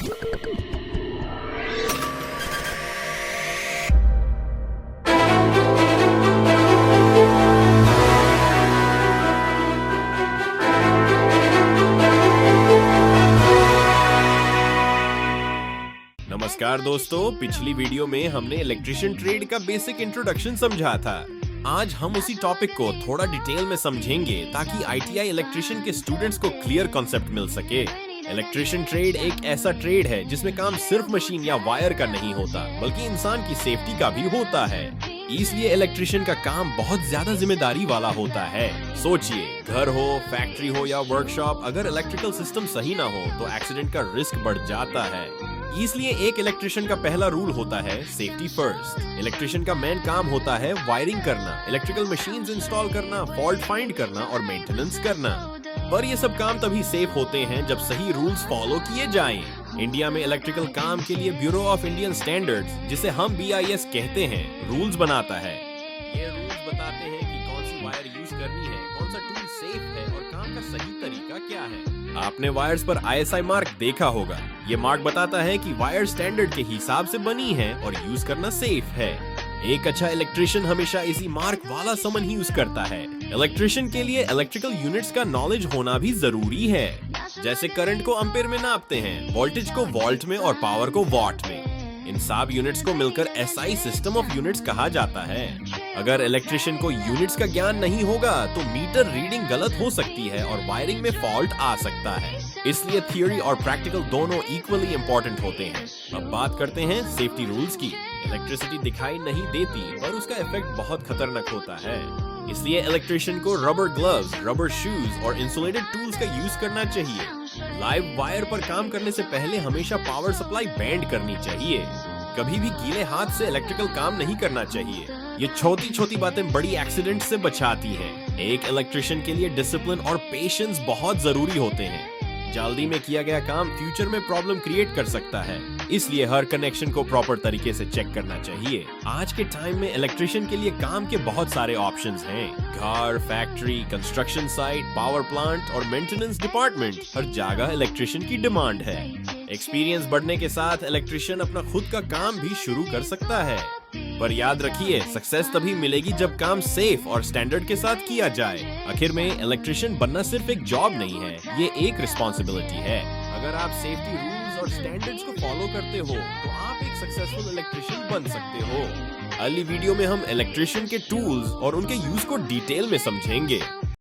नमस्कार दोस्तों, पिछली वीडियो में हमने इलेक्ट्रिशियन ट्रेड का बेसिक इंट्रोडक्शन समझा था। आज हम उसी टॉपिक को थोड़ा डिटेल में समझेंगे ताकि आईटीआई इलेक्ट्रिशियन के स्टूडेंट्स को क्लियर कॉन्सेप्ट मिल सके। इलेक्ट्रिशियन ट्रेड एक ऐसा ट्रेड है जिसमें काम सिर्फ मशीन या वायर का नहीं होता, बल्कि इंसान की सेफ्टी का भी होता है। इसलिए इलेक्ट्रिशियन का काम बहुत ज्यादा जिम्मेदारी वाला होता है। सोचिए, घर हो, फैक्ट्री हो या वर्कशॉप, अगर इलेक्ट्रिकल सिस्टम सही ना हो तो एक्सीडेंट का रिस्क बढ़ जाता है। इसलिए एक इलेक्ट्रिशियन का पहला रूल होता है सेफ्टी फर्स्ट। इलेक्ट्रिशियन का मेन काम होता है वायरिंग करना, इलेक्ट्रिकल मशीन्स इंस्टॉल करना, फॉल्ट फाइंड करना और मेंटेनेंस करना। पर ये सब काम तभी सेफ होते हैं जब सही रूल्स फॉलो किए जाएं। इंडिया में इलेक्ट्रिकल काम के लिए ब्यूरो ऑफ इंडियन स्टैंडर्ड्स, जिसे हम BIS कहते हैं, रूल्स बनाता है। ये रूल्स बताते हैं कि कौन सी वायर यूज करनी है, कौन सा टूल सेफ है और काम का सही तरीका क्या है। आपने वायर्स पर ISI मार्क देखा होगा। ये मार्क बताता है कि वायर स्टैंडर्ड के हिसाब से बनी है और यूज करना सेफ है। एक अच्छा इलेक्ट्रिशियन हमेशा इसी मार्क वाला सामान ही यूज करता है। इलेक्ट्रिशियन के लिए इलेक्ट्रिकल यूनिट्स का नॉलेज होना भी जरूरी है। जैसे करंट को एम्पीयर में नापते हैं, वोल्टेज को वोल्ट में और पावर को वॉट में। इन सब यूनिट्स को मिलकर SI सिस्टम ऑफ यूनिट्स कहा जाता है। अगर इलेक्ट्रिशियन को यूनिट्स का ज्ञान नहीं होगा तो मीटर रीडिंग गलत हो सकती है और वायरिंग में फॉल्ट आ सकता है। इसलिए थियोरी और प्रैक्टिकल दोनों इक्वली इम्पोर्टेंट होते हैं। अब बात करते हैं सेफ्टी रूल्स की। इलेक्ट्रिसिटी दिखाई नहीं देती, पर उसका इफेक्ट बहुत खतरनाक होता है। इसलिए इलेक्ट्रिशियन को रबर ग्लव्स, रबर शूज और इंसुलेटेड टूल्स का यूज करना चाहिए। लाइव वायर पर काम करने से पहले हमेशा पावर सप्लाई बैंड करनी चाहिए। कभी भी गीले हाथ से इलेक्ट्रिकल काम नहीं करना चाहिए। ये छोटी छोटी बातें बड़ी एक्सीडेंट से बचाती हैं। एक इलेक्ट्रिशियन के लिए डिसिप्लिन और पेशेंस बहुत जरूरी होते हैं। जल्दी में किया गया काम फ्यूचर में प्रॉब्लम क्रिएट कर सकता है, इसलिए हर कनेक्शन को प्रॉपर तरीके से चेक करना चाहिए। आज के टाइम में इलेक्ट्रिशियन के लिए काम के बहुत सारे ऑप्शंस हैं। घर, factory, construction site, power plant और मेंटेनेंस डिपार्टमेंट, हर जगह इलेक्ट्रिशियन की डिमांड है। एक्सपीरियंस बढ़ने के साथ इलेक्ट्रिशियन अपना खुद का काम भी शुरू कर सकता है। पर याद रखिए, सक्सेस तभी मिलेगी जब काम सेफ और स्टैंडर्ड के साथ किया जाए। आखिर में इलेक्ट्रिशियन बनना सिर्फ एक जॉब नहीं है, ये एक रिस्पॉन्सिबिलिटी है। अगर आप सेफ्टी रूल्स और स्टैंडर्ड्स को फॉलो करते हो तो आप एक सक्सेसफुल इलेक्ट्रिशियन बन सकते हो। अगली वीडियो में हम इलेक्ट्रिशियन के टूल्स और उनके यूज को डिटेल में समझेंगे।